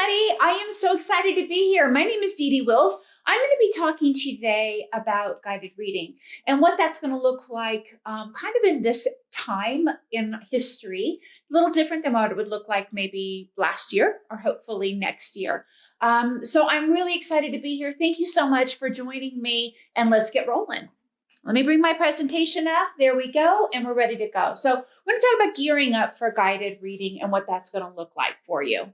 everybody. I am so excited to be here. My name is Deedee Wills. I'm going to be talking today about guided reading and what that's going to look like kind of in this time in history, a little different than what it would look like maybe last year or hopefully next year. So I'm really excited to be here. Thank you so much for joining me, and let's get rolling. Let me bring my presentation up. There we go. And we're ready to go. So we're going to talk about gearing up for guided reading and what that's going to look like for you.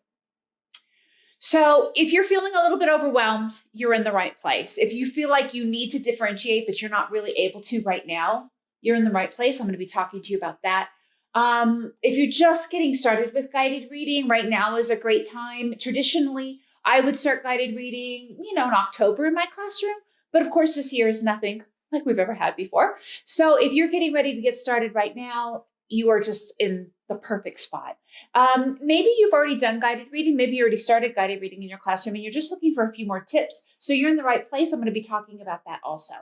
So if you're feeling a little bit overwhelmed, you're in the right place. If you feel like you need to differentiate, but you're not really able to right now, you're in the right place. I'm going to be talking to you about that. If you're just getting started with guided reading, right now is a great time. Traditionally, I would start guided reading, in October in my classroom. But of course, this year is nothing like we've ever had before. So if you're getting ready to get started right now, you are just in the perfect spot. Maybe you've already done guided reading. Maybe you already started guided reading in your classroom and you're just looking for a few more tips. So you're in the right place. I'm going to be talking about that also.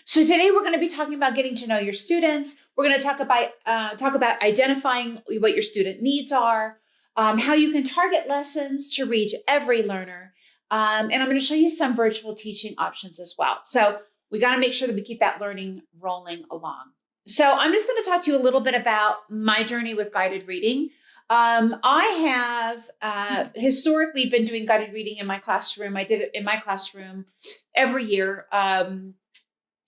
So today we're going to be talking about getting to know your students. We're going to talk about identifying what your student needs are, how you can target lessons to reach every learner. And I'm going to show you some virtual teaching options as well. So we got to make sure that we keep that learning rolling along. So I'm just going to talk to you a little bit about my journey with guided reading. I have historically been doing guided reading in my classroom. I did it in my classroom every year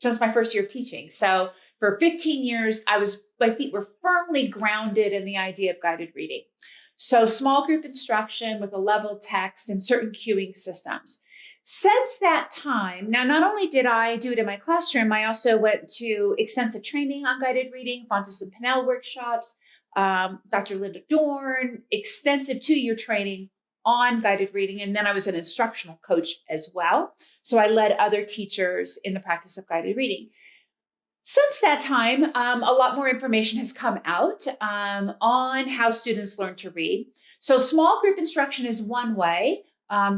since my first year of teaching. So for 15 years, my feet were firmly grounded in the idea of guided reading. So small group instruction with a level text and certain cueing systems. Since that time, now not only did I do it in my classroom, I also went to extensive training on guided reading, Fontes and Pinnell workshops, Dr. Linda Dorn, extensive 2-year training on guided reading. And then I was an instructional coach as well. So I led other teachers in the practice of guided reading. Since that time, a lot more information has come out on how students learn to read. So small group instruction is one way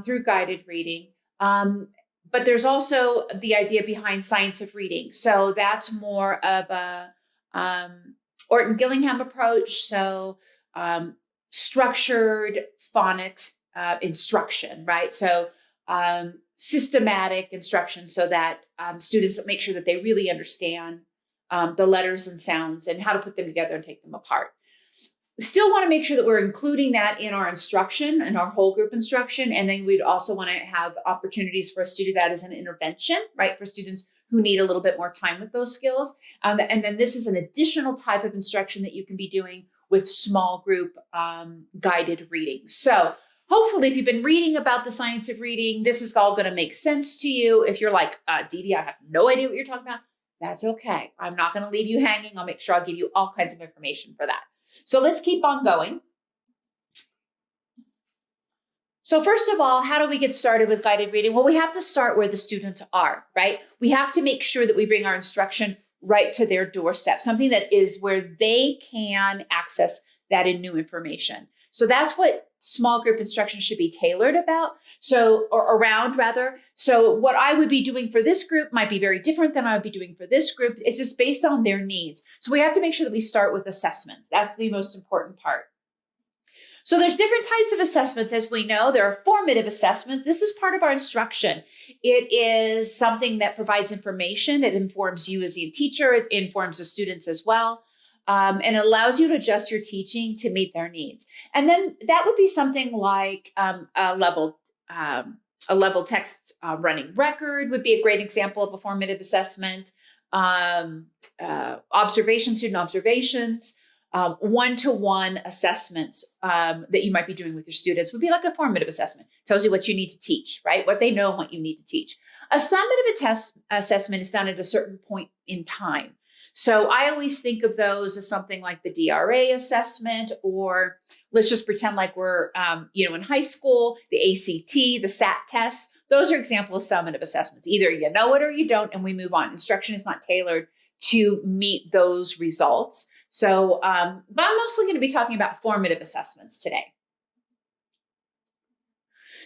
through guided reading. But there's also the idea behind science of reading. So that's more of a Orton Gillingham approach. So structured phonics instruction, right? So systematic instruction so that students make sure that they really understand the letters and sounds and how to put them together and take them apart. We still want to make sure that we're including that in our instruction and our whole group instruction. And then we'd also want to have opportunities for us to do that as an intervention, right? For students who need a little bit more time with those skills. And then this is an additional type of instruction that you can be doing with small group guided reading. So hopefully, if you've been reading about the science of reading, this is all going to make sense to you. If you're like, Deedee, I have no idea what you're talking about, that's okay. I'm not going to leave you hanging. I'll make sure I'll give you all kinds of information for that. So let's keep on going. So first of all, how do we get started with guided reading? Well, we have to start where the students are, right? We have to make sure that we bring our instruction right to their doorstep, something that is where they can access that in new information. So that's what small group instruction should be tailored about. So what I would be doing for this group might be very different than I would be doing for this group. It's just based on their needs. So we have to make sure that we start with assessments. That's the most important part. So there's different types of assessments. As we know, there are formative assessments. This is part of our instruction. It is something that provides information. It informs you as the teacher. It informs the students as well. And it allows you to adjust your teaching to meet their needs. And then that would be something like a level text running record would be a great example of a formative assessment. Student observations, one-to-one assessments that you might be doing with your students would be like a formative assessment. Tells you what you need to teach, right? What they know and what you need to teach. A summative assessment is done at a certain point in time. So I always think of those as something like the DRA assessment, or let's just pretend like we're, in high school, the ACT, the SAT tests. Those are examples of summative assessments. Either you know it or you don't, and we move on. Instruction is not tailored to meet those results. So, but I'm mostly going to be talking about formative assessments today.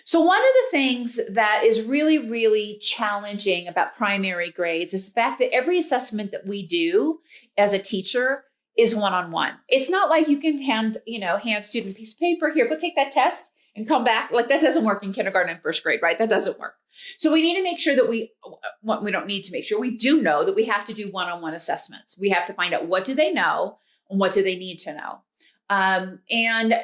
So one of the things that is really, really challenging about primary grades is the fact that every assessment that we do as a teacher is one-on-one. It's not like you can hand student a piece of paper, here, go take that test, and come back. Like that doesn't work in kindergarten and first grade, right? That doesn't work. So we need to make sure that we don't need to make sure, we do know that we have to do one-on-one assessments. We have to find out what do they know and what do they need to know. And,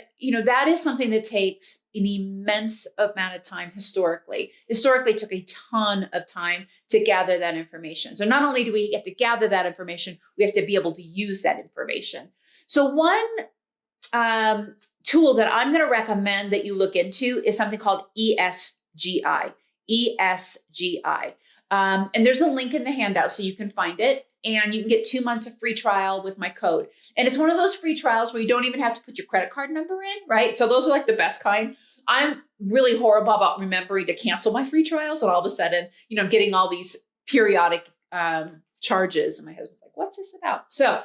that is something that takes an immense amount of time historically. Historically, it took a ton of time to gather that information. So not only do we have to gather that information, we have to be able to use that information. So one tool that I'm going to recommend that you look into is something called ESGI. ESGI. And there's a link in the handout so you can find it. And you can get 2 months of free trial with my code. And it's one of those free trials where you don't even have to put your credit card number in, right? So those are like the best kind. I'm really horrible about remembering to cancel my free trials. And all of a sudden, I'm getting all these periodic charges. And my husband's like, what's this about? So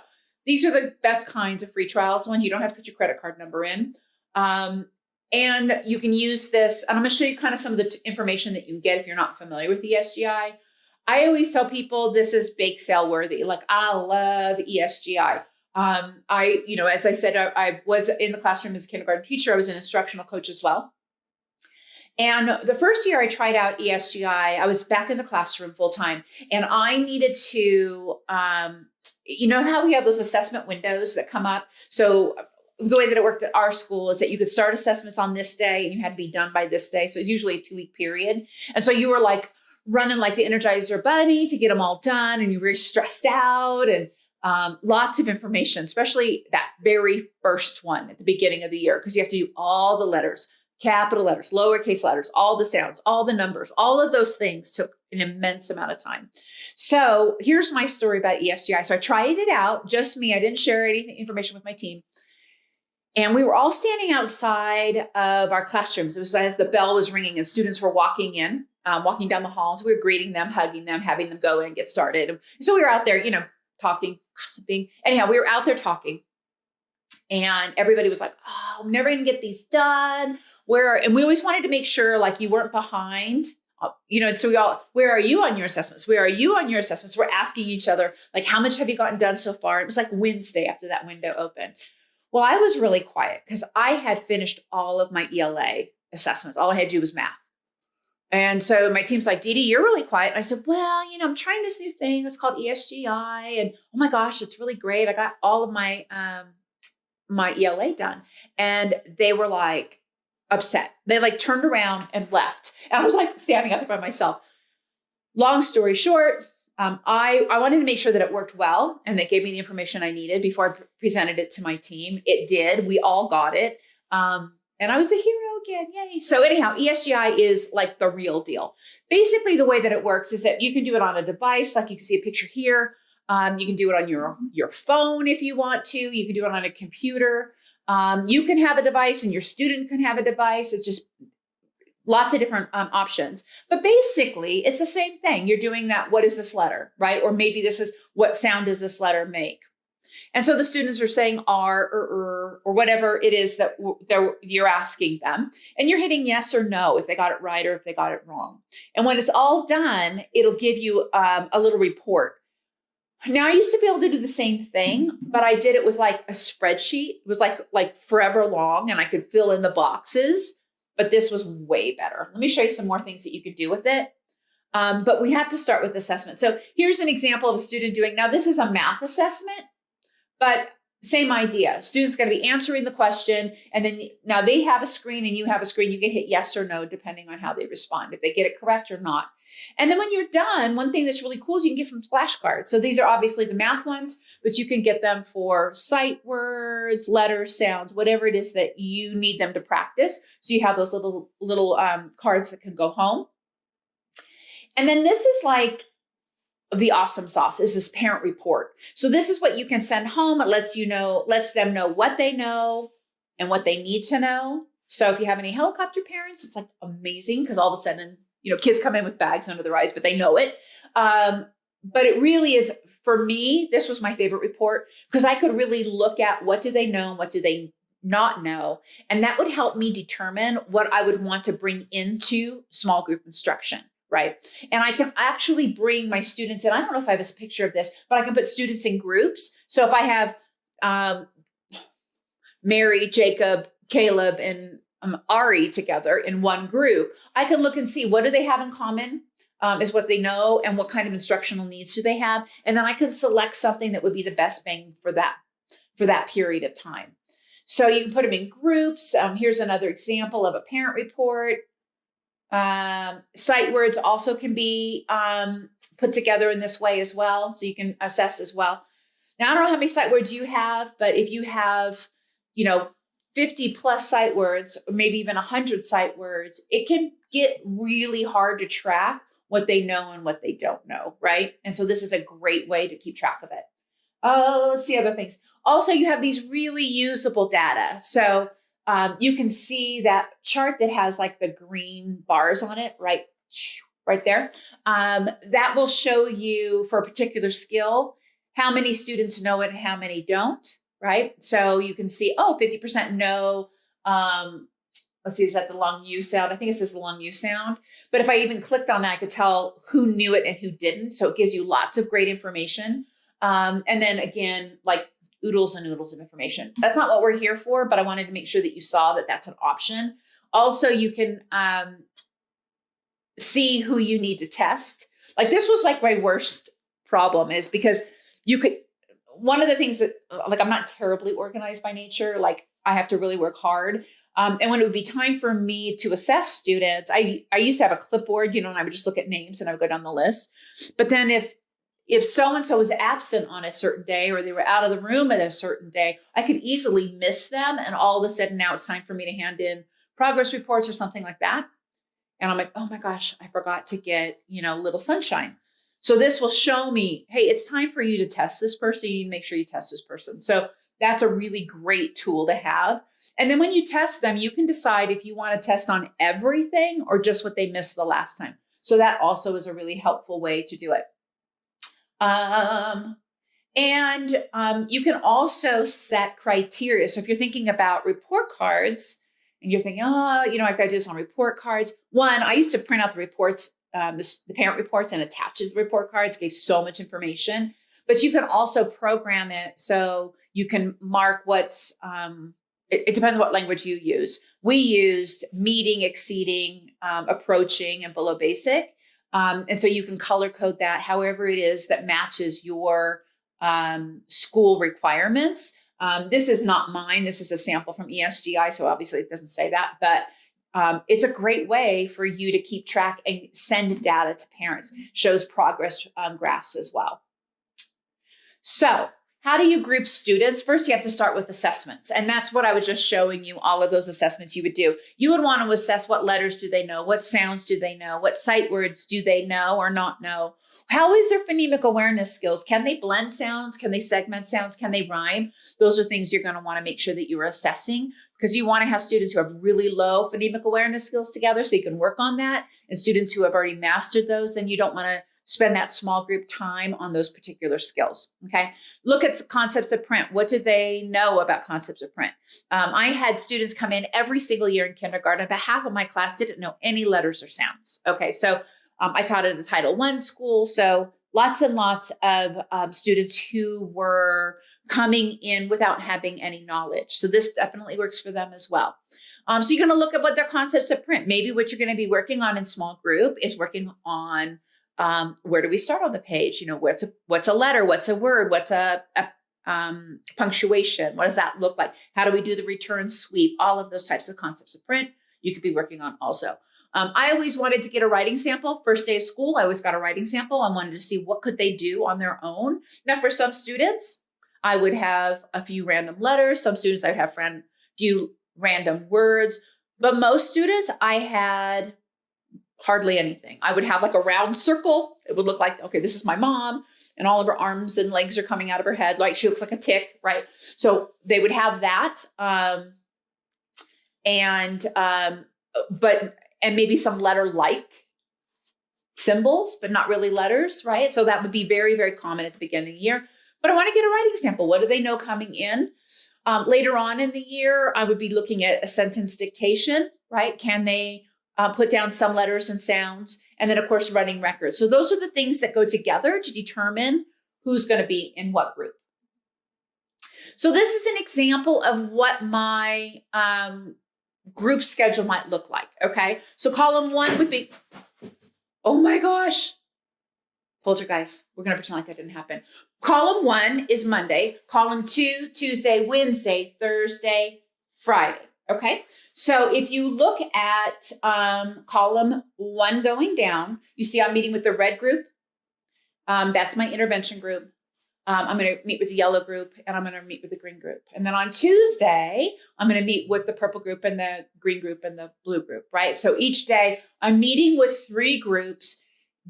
these are the best kinds of free trials, ones you don't have to put your credit card number in. And you can use this. And I'm going to show you kind of some of the information that you can get if you're not familiar with ESGI. I always tell people this is bake sale worthy. Like I love ESGI. As I said, I was in the classroom as a kindergarten teacher. I was an instructional coach as well. And the first year I tried out ESGI, I was back in the classroom full time, and I needed to, how we have those assessment windows that come up. So the way that it worked at our school is that you could start assessments on this day and you had to be done by this day. So it's usually a 2-week period. And so you were like running like the Energizer Bunny to get them all done, and you were stressed out, and lots of information, especially that very first one at the beginning of the year, because you have to do all the letters, capital letters, lowercase letters, all the sounds, all the numbers, all of those things took an immense amount of time. So here's my story about ESGI. So I tried it out, just me. I didn't share any information with my team. And we were all standing outside of our classrooms. It was as the bell was ringing and students were walking in, walking down the hall. So we were greeting them, hugging them, having them go in and get started. And so we were out there, talking, gossiping. Anyhow, we were out there talking. And everybody was like, oh, I'm never going to get these done. And we always wanted to make sure like you weren't behind. So we all, where are you on your assessments? Where are you on your assessments? We're asking each other, like, how much have you gotten done so far? It was like Wednesday after that window opened. Well, I was really quiet because I had finished all of my ELA assessments. All I had to do was math. And so my team's like, Deedee, you're really quiet. And I said, well, I'm trying this new thing. It's called ESGI. And oh my gosh, it's really great. I got all of my, my ELA done. And they were like upset. They like turned around and left. And I was like standing out there by myself. Long story short, I wanted to make sure that it worked well and that gave me the information I needed before I presented it to my team. It did. We all got it. And I was a hero again. Yay. So anyhow, ESGI is like the real deal. Basically, the way that it works is that you can do it on a device. Like you can see a picture here. You can do it on your phone if you want to. You can do it on a computer. You can have a device and your student can have a device. It's just lots of different options. But basically, it's the same thing. You're doing that, what is this letter, right? Or maybe this is, what sound does this letter make? And so the students are saying R or whatever it is that you're asking them. And you're hitting yes or no if they got it right or if they got it wrong. And when it's all done, it'll give you a little report. Now, I used to be able to do the same thing, but I did it with like a spreadsheet. It was like forever long and I could fill in the boxes. But this was way better. Let me show you some more things that you could do with it. But we have to start with assessment. So here's an example of a student doing, now this is a math assessment, but same idea. Student's going to be answering the question. And then now they have a screen and you have a screen. You can hit yes or no, depending on how they respond, if they get it correct or not. And then when you're done, one thing that's really cool is you can get them flashcards. So these are obviously the math ones, but you can get them for sight words, letters, sounds, whatever it is that you need them to practice. So you have those little cards that can go home. And then this is like the awesome sauce, is this parent report. So this is what you can send home. It lets them know what they know and what they need to know. So if you have any helicopter parents, it's like amazing because all of a sudden, kids come in with bags under their eyes, but they know it. But it really is, for me, this was my favorite report because I could really look at what do they know and what do they not know. And that would help me determine what I would want to bring into small group instruction, right? And I can actually bring my students in. I don't know if I have a picture of this, but I can put students in groups. So if I have Mary, Jacob, Caleb, and RE together in one group, I can look and see what do they have in common, is what they know, and what kind of instructional needs do they have. And then I can select something that would be the best bang for that period of time. So you can put them in groups. Here's another example of a parent report. Sight words also can be put together in this way as well. So you can assess as well. Now, I don't know how many sight words you have, but if you have, 50 plus sight words, or maybe even 100 sight words, it can get really hard to track what they know and what they don't know, right? And so this is a great way to keep track of it. Let's see other things. Also, you have these really usable data. So you can see that chart that has like the green bars on it, right there. That will show you for a particular skill, how many students know it and how many don't, right? So you can see, 50% know, let's see, is that the long U sound? I think it says the long U sound. But if I even clicked on that, I could tell who knew it and who didn't. So it gives you lots of great information. And then again, like oodles and oodles of information. That's not what we're here for, but I wanted to make sure that you saw that that's an option. Also, you can see who you need to test. Like this was like my worst problem, is because one of the things that, like, I'm not terribly organized by nature. Like I have to really work hard. And when it would be time for me to assess students, I used to have a clipboard, and I would just look at names and I would go down the list. But then if so-and-so was absent on a certain day, or they were out of the room at a certain day, I could easily miss them. And all of a sudden now it's time for me to hand in progress reports or something like that. And I'm like, oh my gosh, I forgot to get, little sunshine. So this will show me, hey, it's time for you to test this person. You need to make sure you test this person. So that's a really great tool to have. And then when you test them, you can decide if you want to test on everything or just what they missed the last time. So that also is a really helpful way to do it. You can also set criteria. So if you're thinking about report cards and you're thinking, I've got to do this on report cards. One, I used to print out the reports, the parent reports, and attach it to the report cards. It gave so much information, but you can also program it so you can mark what's, it depends on what language you use. We used meeting, exceeding, approaching, and below basic. And so you can color code that however it is that matches your school requirements. This is not mine. This is a sample from ESGI. So obviously it doesn't say that, but it's a great way for you to keep track and send data to parents. Shows progress graphs as well. So how do you group students? First, you have to start with assessments. And that's what I was just showing you, all of those assessments you would do. You would want to assess what letters do they know? What sounds do they know? What sight words do they know or not know? How is their phonemic awareness skills? Can they blend sounds? Can they segment sounds? Can they rhyme? Those are things you're going to want to make sure that you're assessing, because you want to have students who have really low phonemic awareness skills together so you can work on that. And students who have already mastered those, then you don't want to spend that small group time on those particular skills. Okay. Look at concepts of print. What do they know about concepts of print? I had students come in every single year in kindergarten, but half of my class didn't know any letters or sounds. Okay. So I taught at a Title I school. So lots and lots of students who were coming in without having any knowledge. So this definitely works for them as well. So you're going to look at what their concepts of print. Maybe what you're going to be working on in small group is working on where do we start on the page? What's a letter? What's a word? What's a punctuation? What does that look like? How do we do the return sweep? All of those types of concepts of print you could be working on also. I always wanted to get a writing sample. First day of school, I always got a writing sample. I wanted to see what could they do on their own. Now, for some students, I would have a few random letters. Some students, I would have few random words. But most students, I had hardly anything. I would have like a round circle. It would look like, okay, this is my mom, and all of her arms and legs are coming out of her head. Like she looks like a tick, right? So they would have that. And maybe some letter-like symbols, but not really letters, right? So that would be very, very common at the beginning of the year. But I want to get a writing sample. What do they know coming in? Later on in the year, I would be looking at a sentence dictation, right? Can they put down some letters and sounds? And then, of course, running records. So those are the things that go together to determine who's going to be in what group. So this is an example of what my group schedule might look like, okay? So column 1 would be, oh my gosh, poltergeist. We're going to pretend like that didn't happen. Column 1 is Monday. Column 2, Tuesday, Wednesday, Thursday, Friday, okay? So if you look at column 1 going down, you see I'm meeting with the red group. That's my intervention group. I'm going to meet with the yellow group, and I'm going to meet with the green group. And then on Tuesday, I'm going to meet with the purple group and the green group and the blue group, right? So each day I'm meeting with 3 groups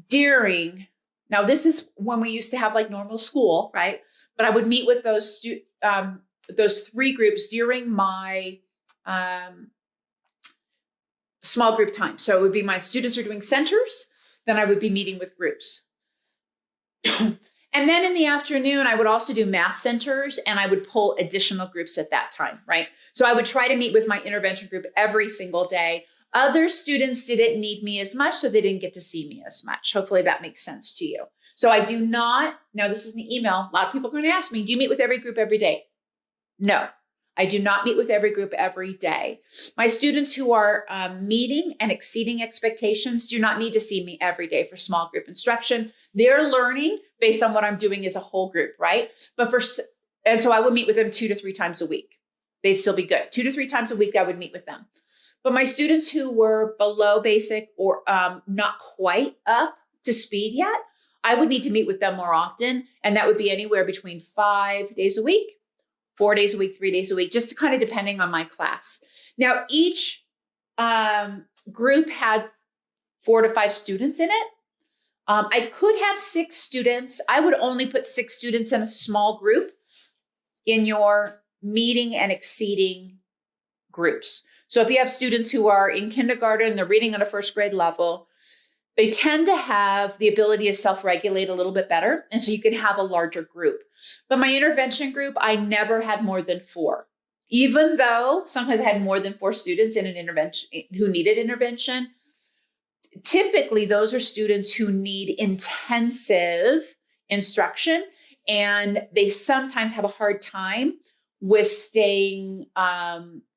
during, now this is when we used to have like normal school, right? But I would meet with those 3 groups during my small group time. So it would be my students are doing centers, then I would be meeting with groups. And then in the afternoon, I would also do math centers, and I would pull additional groups at that time, right? So I would try to meet with my intervention group every single day. Other students didn't need me as much, so they didn't get to see me as much. Hopefully that makes sense to you. So I do not, now this is an email, a lot of people are going to ask me, do you meet with every group every day? No, I do not meet with every group every day. My students who are meeting and exceeding expectations do not need to see me every day for small group instruction. They're learning based on what I'm doing as a whole group, right? And so I would meet with them 2 to 3 times a week. They'd still be good. 2 to 3 times a week, I would meet with them. But my students who were below basic or not quite up to speed yet, I would need to meet with them more often. And that would be anywhere between 5 days a week, 4 days a week, 3 days a week, just kind of depending on my class. Now, each group had 4 to 5 students in it. I could have 6 students. I would only put 6 students in a small group in your meeting and exceeding groups. So if you have students who are in kindergarten, they're reading at a first grade level, they tend to have the ability to self-regulate a little bit better. And so you can have a larger group. But my intervention group, I never had more than 4. Even though sometimes I had more than 4 students in an intervention who needed intervention. Typically, those are students who need intensive instruction, and they sometimes have a hard time with staying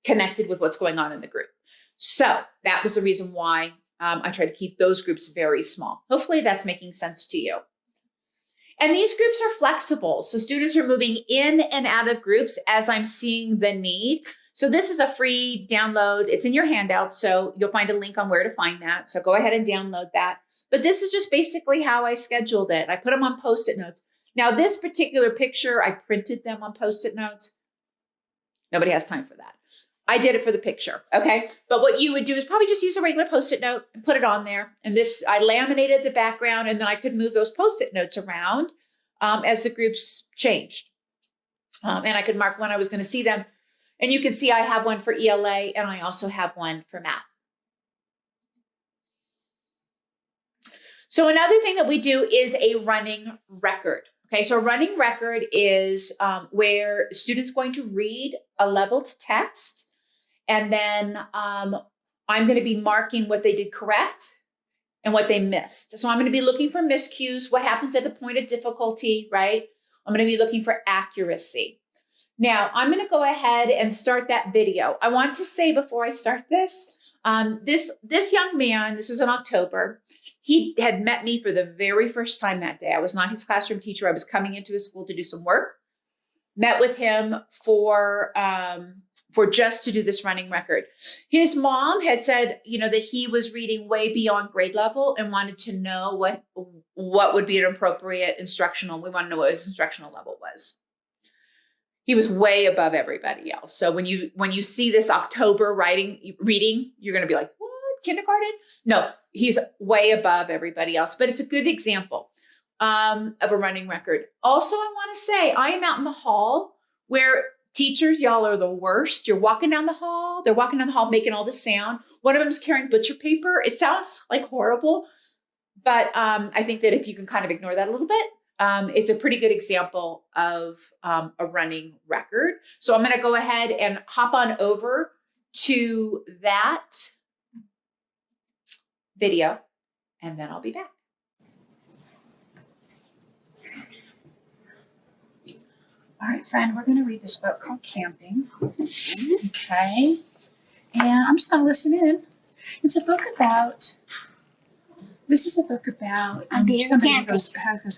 connected with what's going on in the group. So that was the reason why I try to keep those groups very small. Hopefully that's making sense to you. And these groups are flexible. So students are moving in and out of groups as I'm seeing the need. So this is a free download. It's in your handout, so you'll find a link on where to find that. So go ahead and download that. But this is just basically how I scheduled it. I put them on Post-it notes. Now, this particular picture, I printed them on Post-it notes. Nobody has time for that. I did it for the picture, okay? But what you would do is probably just use a regular Post-it note and put it on there. And this, I laminated the background, and then I could move those Post-it notes around as the groups changed. And I could mark when I was going to see them. And you can see I have one for ELA, and I also have one for math. So another thing that we do is a running record. Okay, so a running record is where students going to read a leveled text, and then I'm going to be marking what they did correct and what they missed. So I'm going to be looking for miscues, what happens at the point of difficulty, right? I'm going to be looking for accuracy. Now, I'm going to go ahead and start that video. I want to say before I start this, this young man, this was in October, he had met me for the very first time that day. I was not his classroom teacher. I was coming into his school to do some work. Met with him for just to do this running record. His mom had said, that he was reading way beyond grade level and wanted to know what would be an appropriate instructional. We want to know what his instructional level was. He was way above everybody else. So when you see this October reading, you're going to be like, what, kindergarten? No, he's way above everybody else, but it's a good example of a running record. Also, I want to say I am out in the hall where teachers, y'all are the worst. You're walking down the hall. They're walking down the hall, making all the sound. One of them is carrying butcher paper. It sounds like horrible, but I think that if you can kind of ignore that a little bit, it's a pretty good example of a running record. So I'm going to go ahead and hop on over to that video, and then I'll be back. All right, friend, we're going to read this book called Camping. Okay. and I'm just going to listen in. This is a book about somebody who goes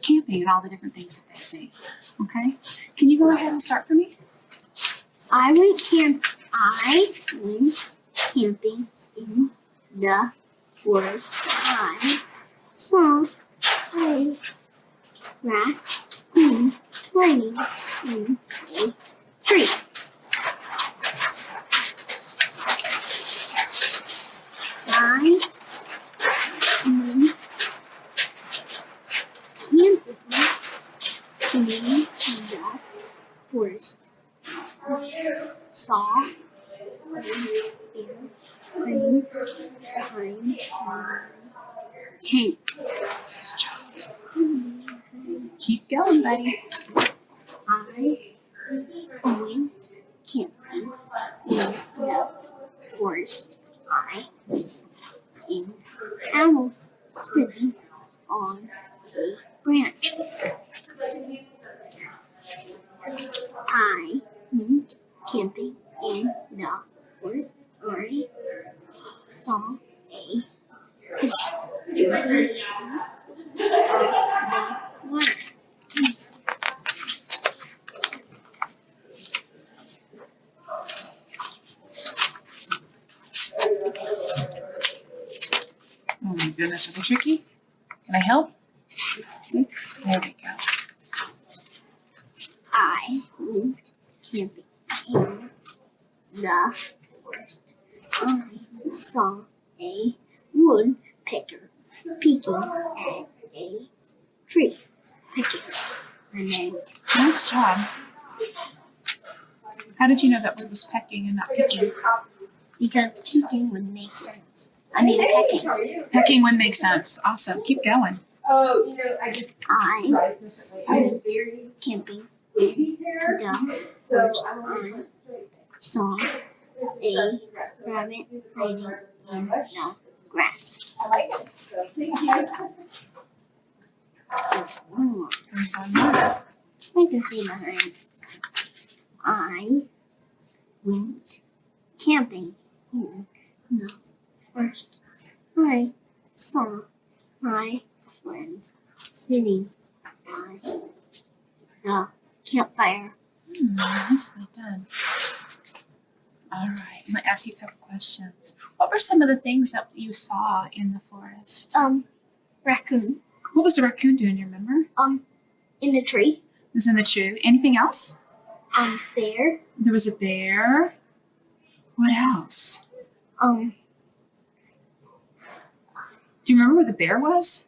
camping and all the different things that they see. Okay? Can you go ahead and start for me? I went camping in the forest. I saw a raccoon climbing in a tree. I went camping in the forest. Saw a bear hiding behind my tent. Nice job. Keep going, buddy. I went camping in the forest. I was in owl sitting on a branch. I went camping in the forest. I saw a fish jumping in the water. Yes. Oh my goodness, is it tricky? Can I help? There we go. I went camping in the forest. I saw a woodpecker peeking at a tree. Pecking. And then Nice job. How did you know that word was pecking and not picking? because peeking would make sense. I mean pecking. Pecking would make sense. Awesome. Keep going. Oh, you know, I just I I'm went very camping baby in hair, the so forest. I want I to saw a rabbit hiding in the grass. I like it. So thank you. One more. There's one more. I can see behind. I went camping in the forest. I saw my friends sitting by the campfire. Nicely done. All right. I'm going to ask you a couple questions. What were some of the things that you saw in the forest? Raccoon. What was the raccoon doing? Do you remember? In the tree. It was in the tree. Anything else? Bear. There was a bear. What else? Um, Do you remember where the bear was?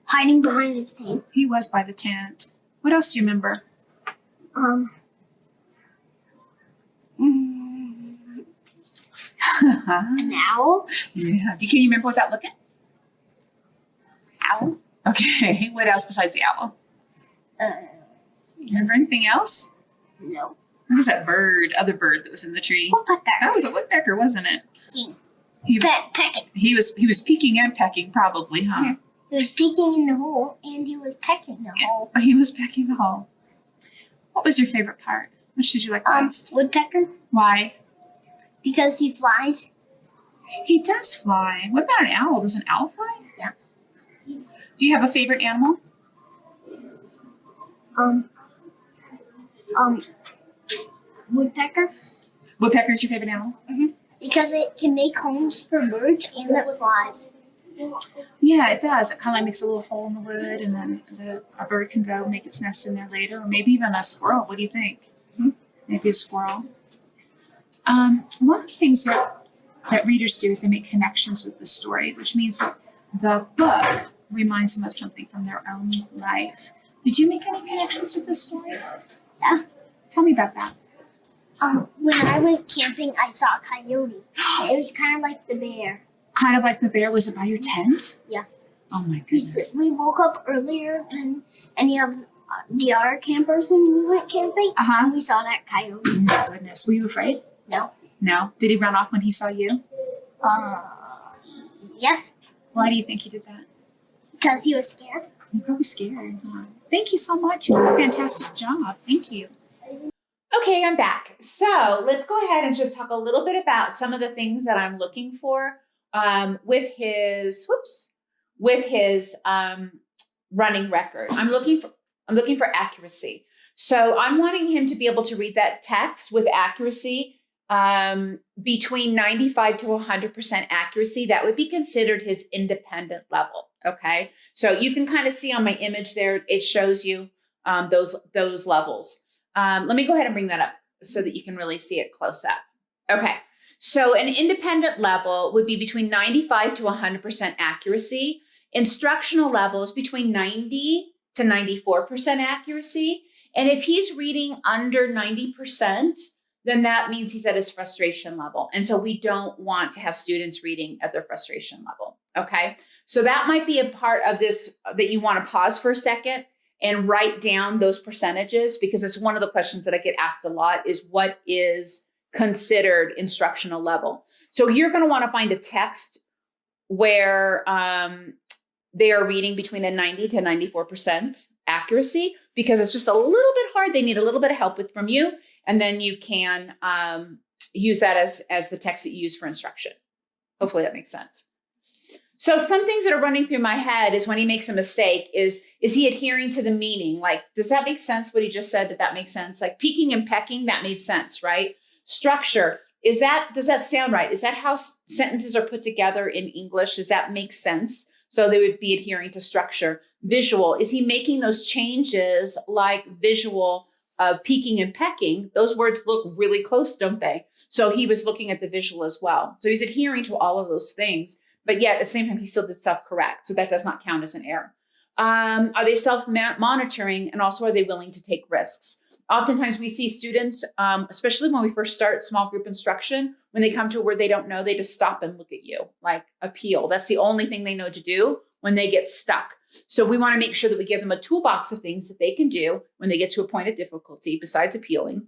hiding behind his tent. He was by the tent. What else do you remember? An owl. Yeah. Can you remember what that looked like? Owl. Okay. What else besides the owl? Remember anything else? No. What was that other bird that was in the tree? Woodpecker. That was a woodpecker, wasn't it? Pecking. He was, Pecking. he was peeking and pecking, probably, huh? He was peeking in the hole and he was pecking the hole. He was pecking the hole. What was your favorite part? Which did you like best? Woodpecker. Why? Because he flies. He does fly. What about an owl? Does an owl fly? Yeah. Do you have a favorite animal? Woodpecker. Woodpecker is your favorite animal? Because it can make homes for birds and it flies. Yeah, it does. It kind of like makes a little hole in the wood, and then a bird can go make its nest in there later, or maybe even a squirrel. What do you think? Maybe a squirrel. One of the things that readers do is they make connections with the story, which means that the book reminds them of something from their own life. Did you make any connections with this story? Yeah. Tell me about that. When I went camping, I saw a coyote. It was kind of like the bear. Kind of like the bear. Was it by your tent? Yeah. Oh my goodness. We woke up earlier than any of the other campers when we went camping. And we saw that coyote. Oh my goodness. Were you afraid? No. No? Did he run off when he saw you? Yes. Why do you think he did that? Because he was scared. You're probably scared. Thank you so much. You did a fantastic job. Thank you. Okay, I'm back. So let's go ahead and just talk a little bit about some of the things that I'm looking for with his running record. I'm looking for accuracy. So I'm wanting him to be able to read that text with accuracy between 95 to 100% accuracy. That would be considered his independent level. Okay, so you can kind of see on my image there, it shows you those levels. Let me go ahead and bring that up so that you can really see it close up. Okay, so an independent level would be between 95 to 100% accuracy. Instructional levels between 90 to 94% accuracy. And if he's reading under 90%, then that means he's at his frustration level. And so we don't want to have students reading at their frustration level. Okay, so that might be a part of this that you want to pause for a second and write down those percentages, because it's one of the questions that I get asked a lot is what is considered instructional level. So you're going to want to find a text where they are reading between a 90 to 94% accuracy, because it's just a little bit hard. They need a little bit of help from you. And then you can use that as the text that you use for instruction. Hopefully that makes sense. So some things that are running through my head is when he makes a mistake, is he adhering to the meaning? Like, does that make sense? What he just said, did that make sense? Like peeking and pecking, that made sense, right? Structure, does that sound right? Is that how sentences are put together in English? Does that make sense? So they would be adhering to structure. Visual, is he making those changes like visual of peeking and pecking? Those words look really close, don't they? So he was looking at the visual as well. So he's adhering to all of those things. But yet, at the same time, he still did self-correct. So that does not count as an error. Are they self-monitoring? And also, are they willing to take risks? Oftentimes, we see students, especially when we first start small group instruction, when they come to a word they don't know, they just stop and look at you, like appeal. That's the only thing they know to do when they get stuck. So we want to make sure that we give them a toolbox of things that they can do when they get to a point of difficulty, besides appealing,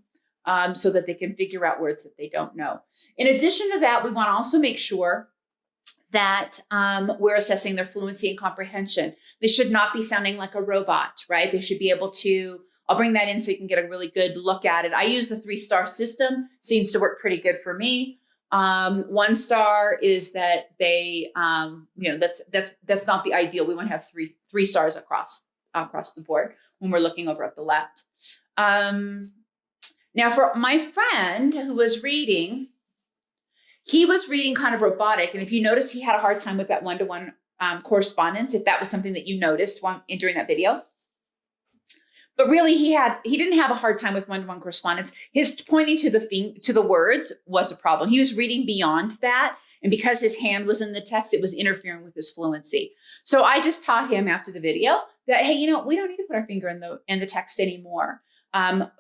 so that they can figure out words that they don't know. In addition to that, we want to also make sure that we're assessing their fluency and comprehension. They should not be sounding like a robot, right? They should be able to, I'll bring that in so you can get a really good look at it. I use a 3-star system, seems to work pretty good for me. 1 star is that they, that's not the ideal. We want to have three stars across the board when we're looking over at the left. Now for my friend who was reading, he was reading kind of robotic. And if you notice, he had a hard time with that one-to-one correspondence, if that was something that you noticed during that video. But really, he didn't have a hard time with one-to-one correspondence. His pointing to the words was a problem. He was reading beyond that. And because his hand was in the text, it was interfering with his fluency. So I just taught him after the video that, hey, we don't need to put our finger in the text anymore.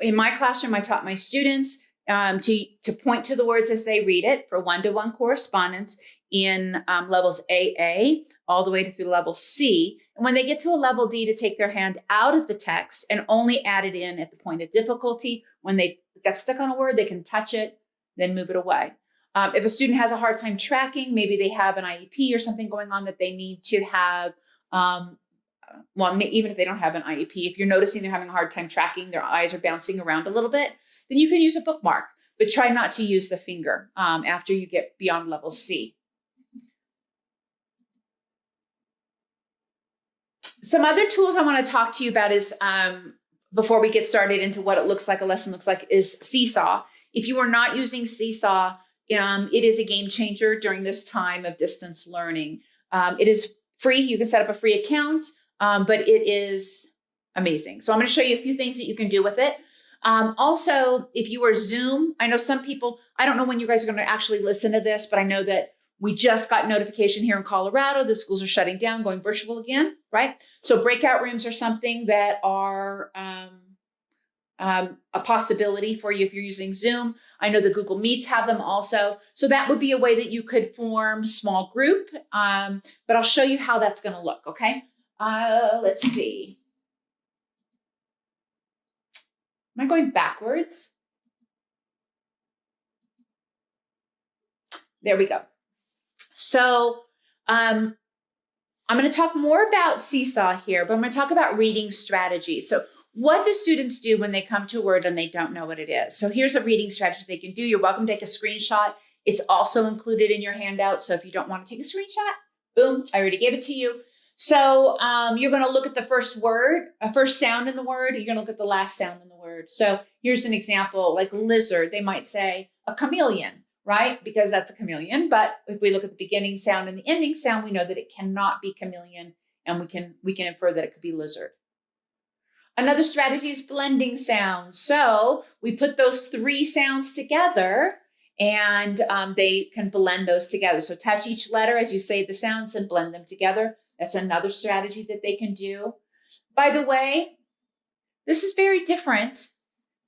In my classroom, I taught my students to point to the words as they read it for one-to-one correspondence in levels AA all the way through level C. And when they get to a level D, to take their hand out of the text and only add it in at the point of difficulty. When they get stuck on a word, they can touch it, then move it away. If a student has a hard time tracking, maybe they have an IEP or something going on that they need to have, even if they don't have an IEP, if you're noticing they're having a hard time tracking, their eyes are bouncing around a little bit, then you can use a bookmark, but try not to use the finger after you get beyond level C. Some other tools I want to talk to you about is, before we get started into what it looks like, a lesson looks like, is Seesaw. If you are not using Seesaw, it is a game changer during this time of distance learning. It is free. You can set up a free account, but it is amazing. So I'm going to show you a few things that you can do with it. Also, if you are Zoom, I know some people, I don't know when you guys are going to actually listen to this, but I know that we just got notification here in Colorado, the schools are shutting down, going virtual again, right? So breakout rooms are something that are a possibility for you if you're using Zoom. I know the Google Meets have them also. So that would be a way that you could form small group, but I'll show you how that's going to look, okay? Let's see. Am I going backwards? There we go. So I'm going to talk more about Seesaw here, but I'm going to talk about reading strategy. So what do students do when they come to a word and they don't know what it is? So here's a reading strategy they can do. You're welcome to take a screenshot. It's also included in your handout. So if you don't want to take a screenshot, boom, I already gave it to you. So you're going to look at the first word, first sound in the word. You're going to look at the last sound in the word. So here's an example, like lizard. They might say a chameleon, right? Because that's a chameleon. But if we look at the beginning sound and the ending sound, we know that it cannot be chameleon, and we can infer that it could be lizard. Another strategy is blending sounds. So we put those three sounds together, and they can blend those together. So touch each letter as you say the sounds and blend them together. That's another strategy that they can do. By the way, this is very different.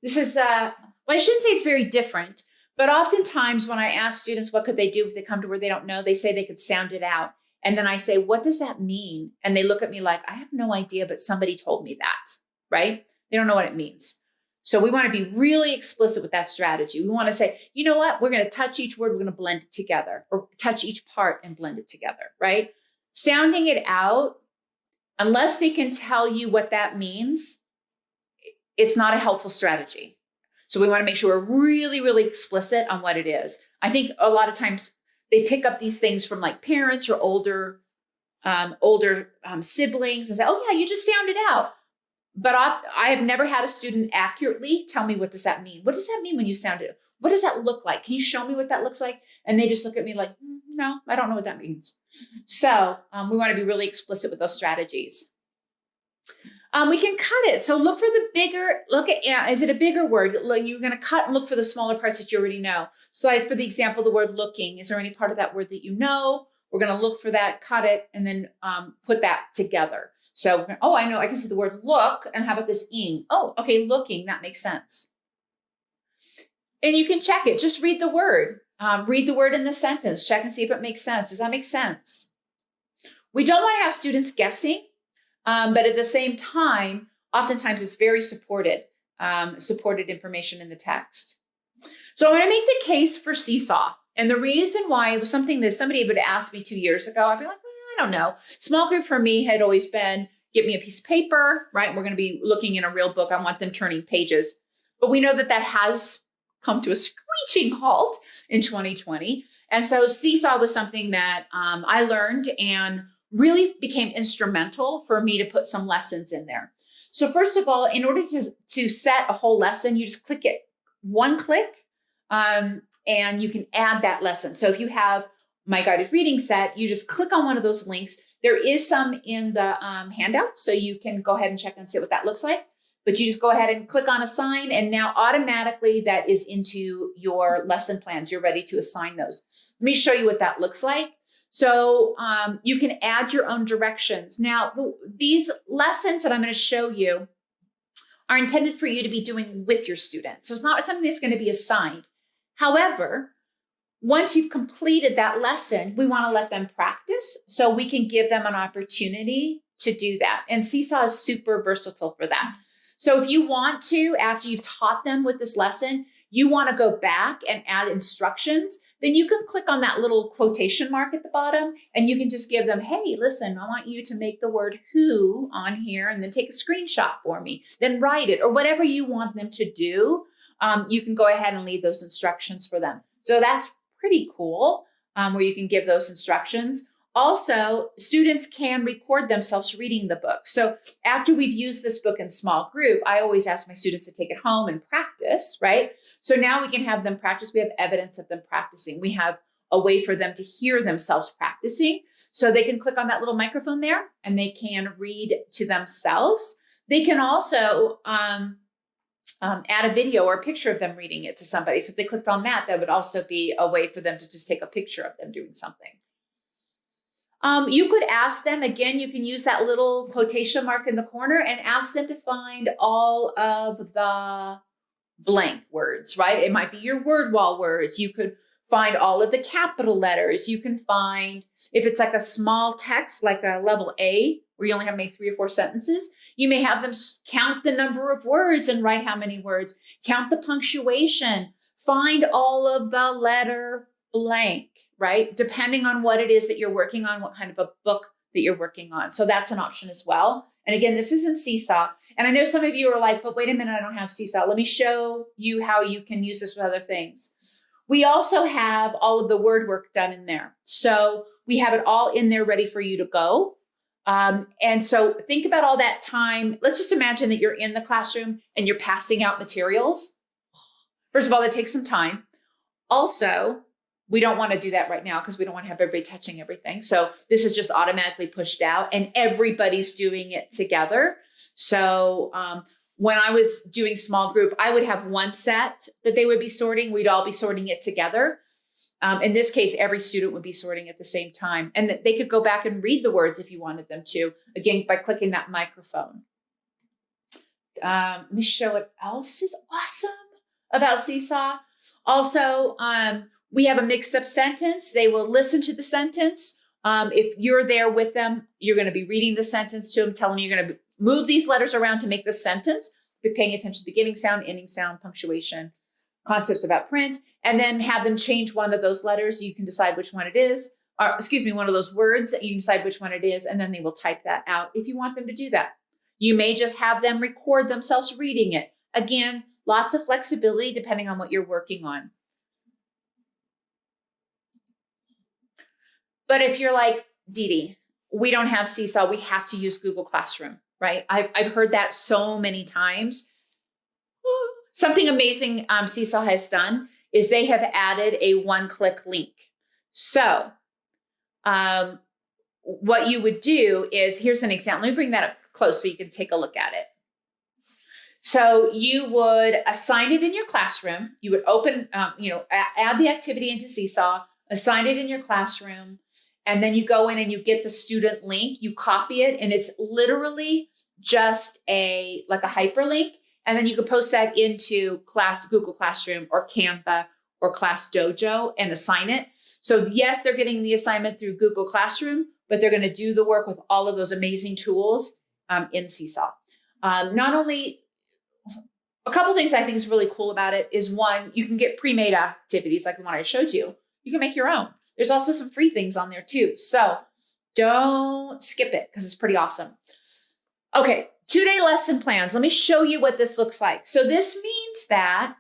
This is, well, I shouldn't say it's very different, but oftentimes when I ask students what could they do if they come to where they don't know, they say they could sound it out. And then I say, what does that mean? And they look at me like, I have no idea, but somebody told me that, right? They don't know what it means. So we want to be really explicit with that strategy. We want to say, you know what? We're going to touch each word. We're going to blend it together, or touch each part and blend it together, right? Sounding it out, unless they can tell you what that means, it's not a helpful strategy. So we want to make sure we're really, really explicit on what it is. I think a lot of times they pick up these things from like parents or older siblings and say, oh yeah, you just sound it out. But I have never had a student accurately tell me, what does that mean? What does that mean when you sound it? What does that look like? Can you show me what that looks like? And they just look at me like, no, I don't know what that means. So we want to be really explicit with those strategies. We can cut it. So look for the bigger, is it a bigger word? You're going to cut and look for the smaller parts that you already know. So like for the example, the word looking, is there any part of that word that you know? We're going to look for that, cut it, and then put that together. So, oh, I know, I can see the word look, and how about this ing? Oh, okay, looking, that makes sense. And you can check it, just read the word. Read the word in the sentence, check and see if it makes sense. Does that make sense? We don't want to have students guessing, but at the same time, oftentimes it's very supported information in the text. So I'm going to make the case for Seesaw. And the reason why, it was something that somebody would ask me 2 years ago. I'd be like, well, I don't know. Small group for me had always been, get me a piece of paper, right? We're going to be looking in a real book. I want them turning pages. But we know that that has come to a screeching halt in 2020. And so Seesaw was something that I learned and really became instrumental for me to put some lessons in there. So first of all, in order to set a whole lesson, you just click it. One click, and you can add that lesson. So if you have my guided reading set, you just click on one of those links. There is some in the handout, so you can go ahead and check and see what that looks like. But you just go ahead and click on assign, and now automatically that is into your lesson plans. You're ready to assign those. Let me show you what that looks like. So you can add your own directions. Now, these lessons that I'm going to show you are intended for you to be doing with your students. So it's not something that's going to be assigned. However, once you've completed that lesson, we want to let them practice so we can give them an opportunity to do that. And Seesaw is super versatile for that. So if you want to, after you've taught them with this lesson, you want to go back and add instructions, then you can click on that little quotation mark at the bottom and you can just give them, hey, listen, I want you to make the word who on here and then take a screenshot for me, then write it, or whatever you want them to do. You can go ahead and leave those instructions for them. So that's pretty cool, where you can give those instructions. Also, students can record themselves reading the book. So after we've used this book in small group, I always ask my students to take it home and practice, right? So now we can have them practice. We have evidence of them practicing. We have a way for them to hear themselves practicing. So they can click on that little microphone there and they can read to themselves. They can also add a video or a picture of them reading it to somebody. So if they clicked on that, that would also be a way for them to just take a picture of them doing something. You could ask them, again, you can use that little quotation mark in the corner and ask them to find all of the blank words, right? It might be your word wall words. You could find all of the capital letters. You can find, if it's like a small text, like a level A, where you only have maybe 3 or 4 sentences, you may have them count the number of words and write how many words, count the punctuation, find all of the letter blank, right? Depending on what it is that you're working on, what kind of a book that you're working on. So that's an option as well. And again, this is in Seesaw. And I know some of you are like, but wait a minute, I don't have Seesaw. Let me show you how you can use this with other things. We also have all of the word work done in there. So we have it all in there ready for you to go. And so think about all that time. Let's just imagine that you're in the classroom and you're passing out materials. First of all, that takes some time. Also, we don't want to do that right now because we don't want to have everybody touching everything. So this is just automatically pushed out and everybody's doing it together. So when I was doing small group, I would have one set that they would be sorting. We'd all be sorting it together. In this case, every student would be sorting at the same time. And they could go back and read the words if you wanted them to, again, by clicking that microphone. Let me show what else is awesome about Seesaw. Also, we have a mixed up sentence. They will listen to the sentence. If you're there with them, you're going to be reading the sentence to them, telling you you're going to move these letters around to make the sentence. Be paying attention to beginning sound, ending sound, punctuation, concepts about print, and then have them change one of those letters. You can decide which one it is, or one of those words. You can decide which one it is, and then they will type that out if you want them to do that. You may just have them record themselves reading it. Again, lots of flexibility depending on what you're working on. But if you're like, Deedee, we don't have Seesaw, we have to use Google Classroom, right? I've heard that so many times. Something amazing Seesaw has done is they have added a one-click link. So what you would do is, here's an example. Let me bring that up close so you can take a look at it. So you would assign it in your classroom. You would open, add the activity into Seesaw, assign it in your classroom, and then you go in and you get the student link, you copy it, and it's literally just like a hyperlink. And then you can post that into Google Classroom or Canva or Class Dojo and assign it. So yes, they're getting the assignment through Google Classroom, but they're going to do the work with all of those amazing tools in Seesaw. Not only, a couple things I think is really cool about it is, one, you can get pre-made activities like the one I showed you. You can make your own. There's also some free things on there too. So don't skip it because it's pretty awesome. Okay, 2-day lesson plans. Let me show you what this looks like. So this means that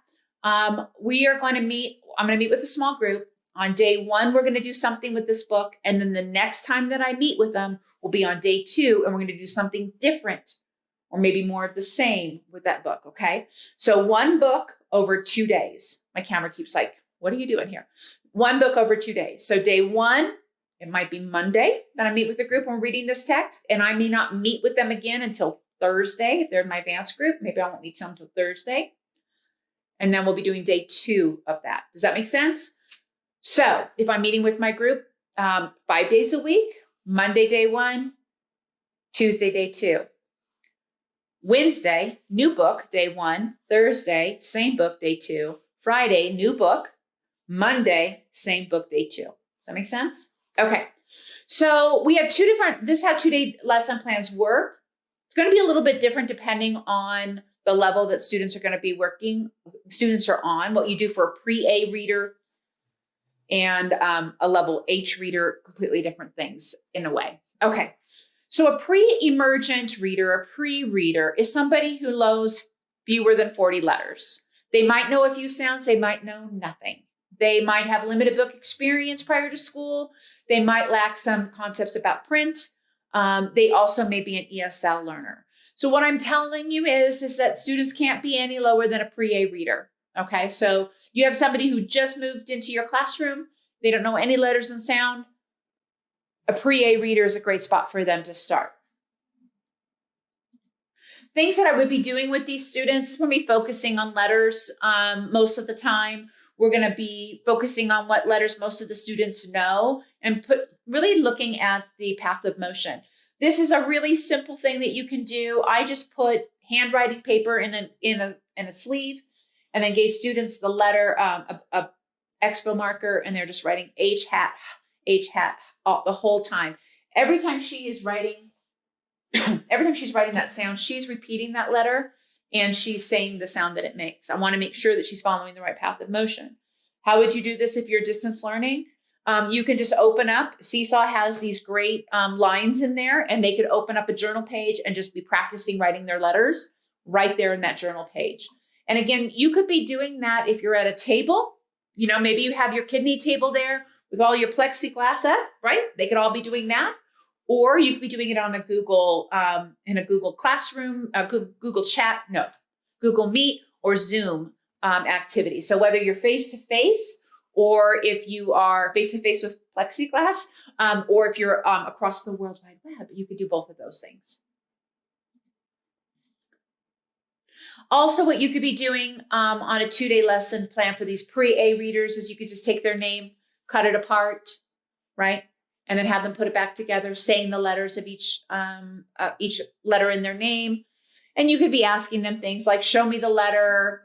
we are going to meet, I'm going to meet with a small group. On day 1, we're going to do something with this book. And then the next time that I meet with them will be on day 2, and we're going to do something different or maybe more of the same with that book, okay? So one book over 2 days. My camera keeps like, what are you doing here? One book over 2 days. So day 1, it might be Monday that I meet with the group when we're reading this text, and I may not meet with them again until Thursday. If they're in my advanced group, maybe I won't meet them until Thursday. And then we'll be doing day 2 of that. Does that make sense? So if I'm meeting with my group 5 days a week, Monday, day 1, Tuesday, day 2. Wednesday, new book, day 1. Thursday, same book, day 2. Friday, new book. Monday, same book, day 2. Does that make sense? Okay. So we have this is how 2-day lesson plans work. It's going to be a little bit different depending on the level that students are going to be students are on, what you do for a pre-A reader and a level H reader, completely different things in a way. Okay. So a pre-emergent reader, a pre-reader, is somebody who knows fewer than 40 letters. They might know a few sounds. They might know nothing. They might have limited book experience prior to school. They might lack some concepts about print. They also may be an ESL learner. So what I'm telling you is that students can't be any lower than a pre-A reader. Okay, so you have somebody who just moved into your classroom. They don't know any letters and sound. A pre-A reader is a great spot for them to start. Things that I would be doing with these students, we're going to be focusing on letters most of the time. We're going to be focusing on what letters most of the students know and really looking at the path of motion. This is a really simple thing that you can do. I just put handwriting paper in a sleeve and then gave students the letter, a expo marker, and they're just writing H hat, the whole time. Every time she's writing that sound, she's repeating that letter and she's saying the sound that it makes. I want to make sure that she's following the right path of motion. How would you do this if you're distance learning? You can just open up. Seesaw has these great lines in there, and they could open up a journal page and just be practicing writing their letters right there in that journal page. And again, you could be doing that if you're at a table. You know, maybe you have your kidney table there with all your plexiglass up, right? They could all be doing that. Or you could be doing it on a Google, in a Google Classroom, Google Chat, no, Google Meet or Zoom activity. So whether you're face-to-face or if you are face-to-face with plexiglass, or if you're across the World Wide Web, you could do both of those things. Also, what you could be doing on a 2-day lesson plan for these pre-A readers is you could just take their name, cut it apart, right? And then have them put it back together, saying the letters of each letter in their name. And you could be asking them things like, show me the letter.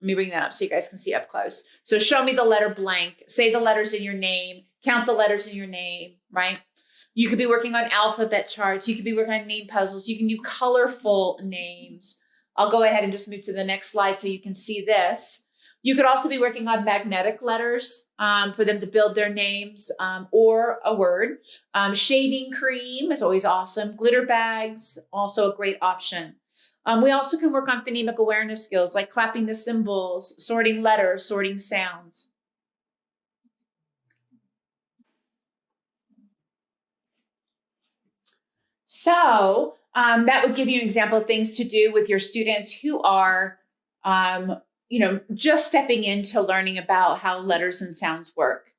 Let me bring that up so you guys can see up close. So show me the letter blank, say the letters in your name, count the letters in your name, right? You could be working on alphabet charts. You could be working on name puzzles. You can do colorful names. I'll go ahead and just move to the next slide so you can see this. You could also be working on magnetic letters for them to build their names or a word. Shaving cream is always awesome. Glitter bags, also a great option. We also can work on phonemic awareness skills like clapping the cymbals, sorting letters, sorting sounds. So that would give you an example of things to do with your students who are just stepping into learning about how letters and sounds work.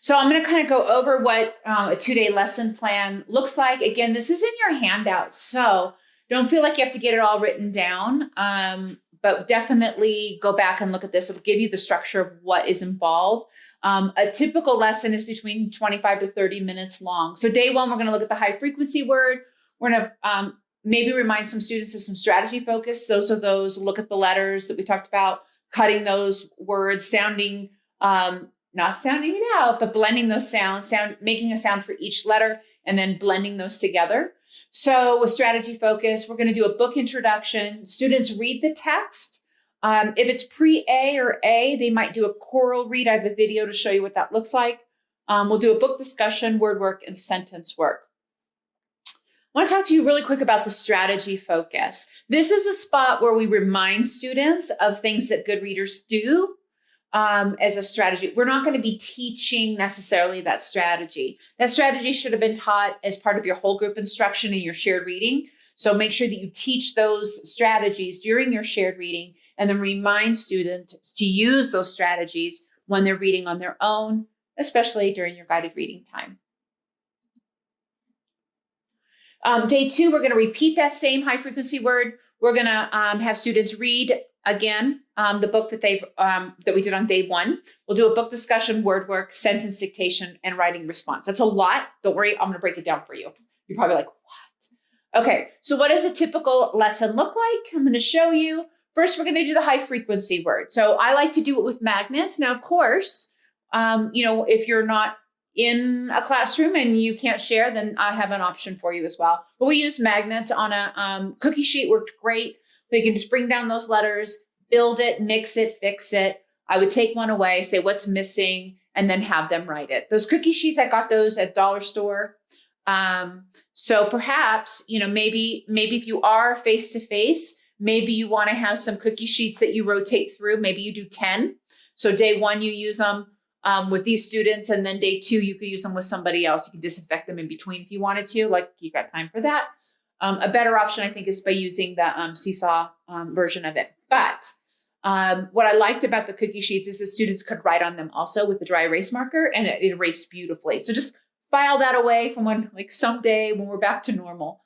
So I'm going to kind of go over what a 2-day lesson plan looks like. Again, this is in your handout, so don't feel like you have to get it all written down, but definitely go back and look at this. It'll give you the structure of what is involved. A typical lesson is between 25 to 30 minutes long. So day 1, we're going to look at the high frequency word. We're going to maybe remind some students of some strategy focus. Those are those, look at the letters that we talked about, cutting those words, sounding, not sounding it out, but blending those sounds, making a sound for each letter, and then blending those together. So with strategy focus, we're going to do a book introduction. Students read the text. If it's pre-A or A, they might do a choral read. I have a video to show you what that looks like. We'll do a book discussion, word work, and sentence work. I want to talk to you really quick about the strategy focus. This is a spot where we remind students of things that good readers do as a strategy. We're not going to be teaching necessarily that strategy. That strategy should have been taught as part of your whole group instruction in your shared reading. So make sure that you teach those strategies during your shared reading and then remind students to use those strategies when they're reading on their own, especially during your guided reading time. Day 2, we're going to repeat that same high frequency word. We're going to have students read again the book that we did on day 1. We'll do a book discussion, word work, sentence dictation, and writing response. That's a lot. Don't worry, I'm going to break it down for you. You're probably like, what? Okay, so what does a typical lesson look like? I'm going to show you. First, we're going to do the high frequency word. So I like to do it with magnets. Now, of course, if you're not in a classroom and you can't share, then I have an option for you as well. But we use magnets on a cookie sheet, worked great. They can just bring down those letters, build it, mix it, fix it. I would take one away, say what's missing, and then have them write it. Those cookie sheets, I got those at dollar store. So perhaps, maybe if you are face-to-face, maybe you want to have some cookie sheets that you rotate through. Maybe you do 10. So day 1, you use them with these students, and then day 2, you could use them with somebody else. You can disinfect them in between if you wanted to, like you got time for that. A better option, I think, is by using the Seesaw version of it. But what I liked about the cookie sheets is that students could write on them also with the dry erase marker, and it erased beautifully. So just file that away from someday when we're back to normal.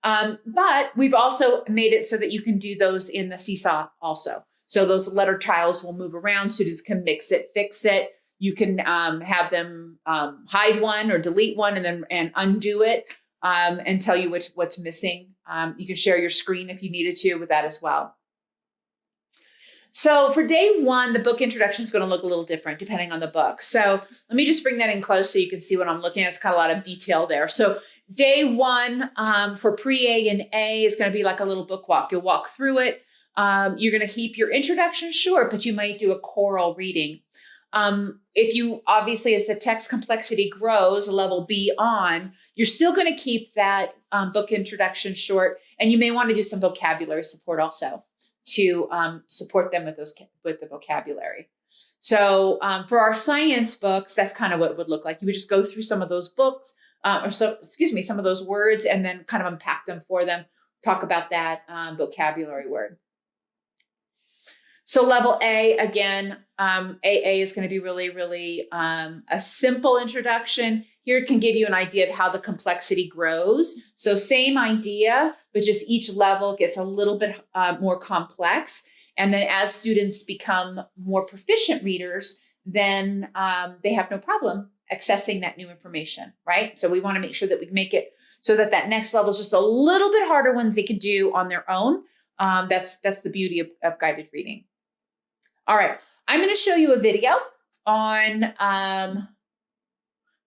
But we've also made it so that you can do those in the Seesaw also. So those letter tiles will move around. Students can mix it, fix it. You can have them hide one or delete one and undo it and tell you what's missing. You can share your screen if you needed to with that as well. So for day 1, the book introduction is going to look a little different depending on the book. So let me just bring that in close so you can see what I'm looking at. It's got a lot of detail there. So day 1 for pre-A and A is going to be like a little book walk. You'll walk through it. You're going to keep your introduction short, but you might do a choral reading. If you obviously, as the text complexity grows, level B on, you're still going to keep that book introduction short, and you may want to do some vocabulary support also to support them with the vocabulary. So for our science books, that's kind of what it would look like. You would just go through some of those books, some of those words, and then kind of unpack them for them, talk about that vocabulary word. So level A, again, AA is going to be really, really a simple introduction. Here it can give you an idea of how the complexity grows. So same idea, but just each level gets a little bit more complex. And then as students become more proficient readers, then they have no problem accessing that new information, right? So we want to make sure that we make it so that that next level is just a little bit harder ones they can do on their own. That's the beauty of guided reading. All right, I'm going to show you a video on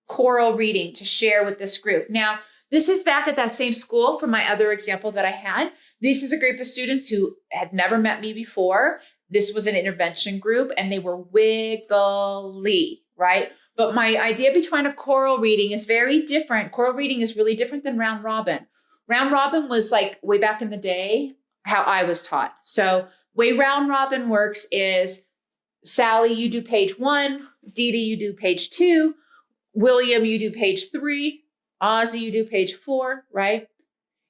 choral reading to share with this group. Now, this is back at that same school from my other example that I had. This is a group of students who had never met me before. This was an intervention group, and they were wiggly, right? But my idea behind a choral reading is very different. Choral reading is really different than round robin. Round robin was like way back in the day, how I was taught. So way round robin works is Sally, you do page 1, Deedee, you do page 2, William, you do page 3, Ozzy, you do page 4, right?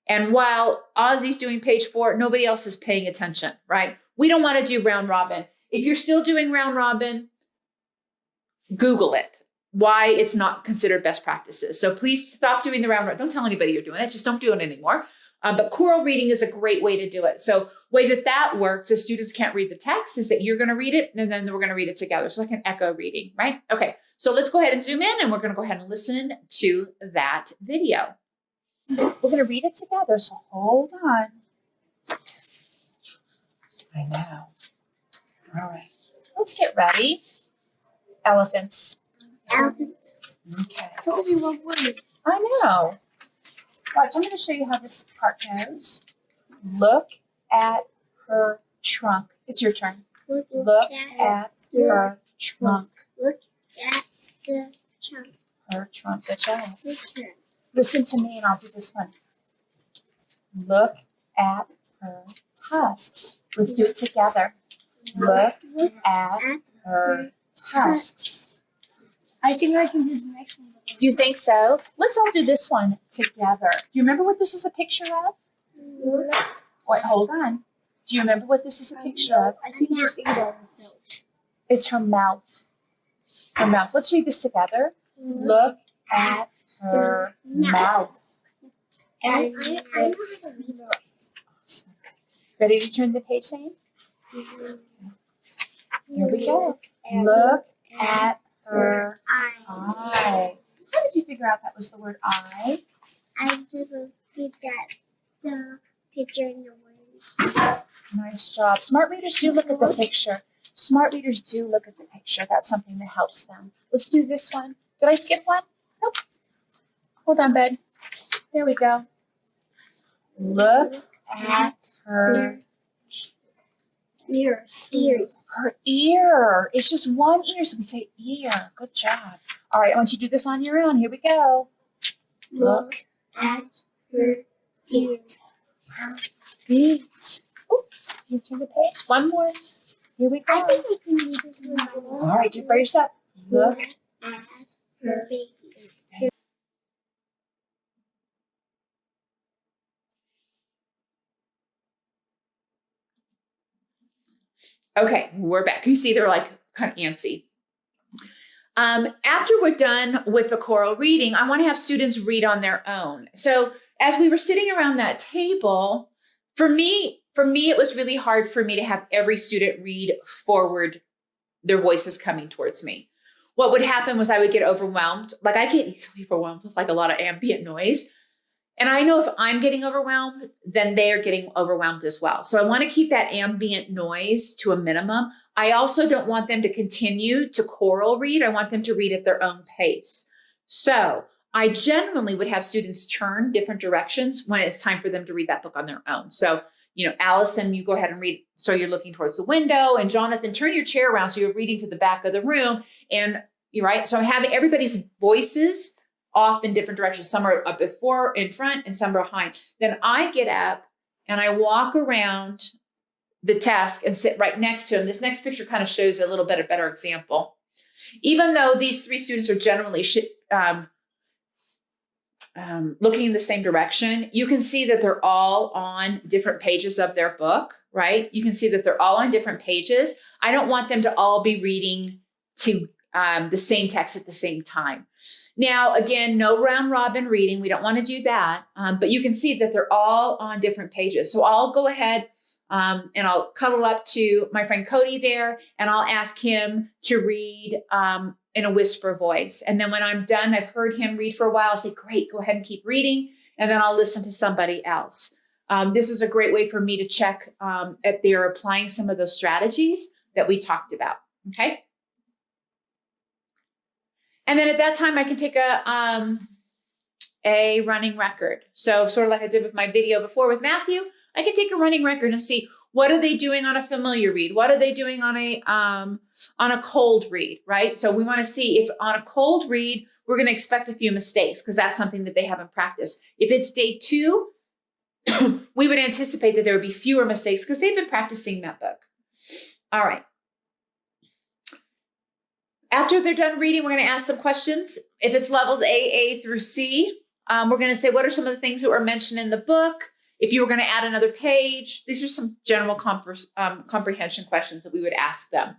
And while Ozzy's doing page 4, nobody else is paying attention, right? We don't want to do round robin. If you're still doing round robin, Google it, why it's not considered best practices. So please stop doing the round robin. Don't tell anybody you're doing it. Just don't do it anymore. But choral reading is a great way to do it. So way that works, if students can't read the text, is that you're going to read it and then we're going to read it together. It's like an echo reading, right? Okay, so let's go ahead and zoom in and we're going to go ahead and listen to that video. We're going to read it together, so hold on. I know. All right, let's get ready. Elephants. Elephants. Okay. Told me what word. I know. Watch, I'm going to show you how this part goes. Look at her trunk. It's your turn. Look at her trunk. Look at the trunk. Her trunk. Good job. Good job. Listen to me and I'll do this one. Look at her tusks. Let's do it together. Look at her tusks. I think I can do the next one. You think so? Let's all do this one together. Do you remember what this is a picture of? Wait, hold on. Do you remember what this is a picture of? I think you're thinking of it. It's her mouth. Her mouth. Let's read this together. Look at her mouth. I know how to read this. Awesome. Ready to turn the page, Zane? Here we go. Look at her eye. How did you figure out that was the word eye? I just looked at the picture in the word. Nice job. Smart readers do look at the picture. Smart readers do look at the picture. That's something that helps them. Let's do this one. Did I skip one? Nope. Hold on, bud. There we go. Look at her Ears. Her ear. It's just one ear, so we say ear. Good job. All right, I want you to do this on your own. Here we go. Look at her feet. her feet. Oh, you turn the page. One more. Here we I go. think we can do this one. All right, do it by yourself. Look at her feet. Okay, we're back. You see, they're like kind of antsy. After we're done with the choral reading, I want to have students read on their own. So as we were sitting around that table, for me, it was really hard for me to have every student read forward, their voices coming towards me. What would happen was I would get overwhelmed. Like I get easily overwhelmed with like a lot of ambient noise. And I know if I'm getting overwhelmed, then they are getting overwhelmed as well. So I want to keep that ambient noise to a minimum. I also don't want them to continue to choral read. I want them to read at their own pace. So I generally would have students turn different directions when it's time for them to read that book on their own. So Allison, you go ahead and read. So you're looking towards the window, and Jonathan, turn your chair around. So you're reading to the back of the room, and you're right. So I'm having everybody's voices off in different directions. Some are up before in front and some are behind. Then I get up and I walk around the desk and sit right next to him. This next picture kind of shows a little bit a better example. Even though these three students are generally looking in the same direction, you can see that they're all on different pages of their book, right? You can see that they're all on different pages. I don't want them to all be reading to the same text at the same time. Now, again, no round robin reading. We don't want to do that. But you can see that they're all on different pages. So I'll go ahead and I'll cuddle up to my friend Cody there, and I'll ask him to read in a whisper voice. And then when I'm done, I've heard him read for a while. I'll say, great, go ahead and keep reading. And then I'll listen to somebody else. This is a great way for me to check if they're applying some of those strategies that we talked about. Okay. And then at that time, I can take a running record. So sort of like I did with my video before with Matthew, I can take a running record and see what are they doing on a familiar read? What are they doing on a cold read, right? So we want to see if on a cold read, we're going to expect a few mistakes because that's something that they haven't practiced. If it's day 2, we would anticipate that there would be fewer mistakes because they've been practicing that book. All right. After they're done reading, we're going to ask some questions. If it's levels A through C, we're going to say, what are some of the things that were mentioned in the book? If you were going to add another page, these are some general comprehension questions that we would ask them.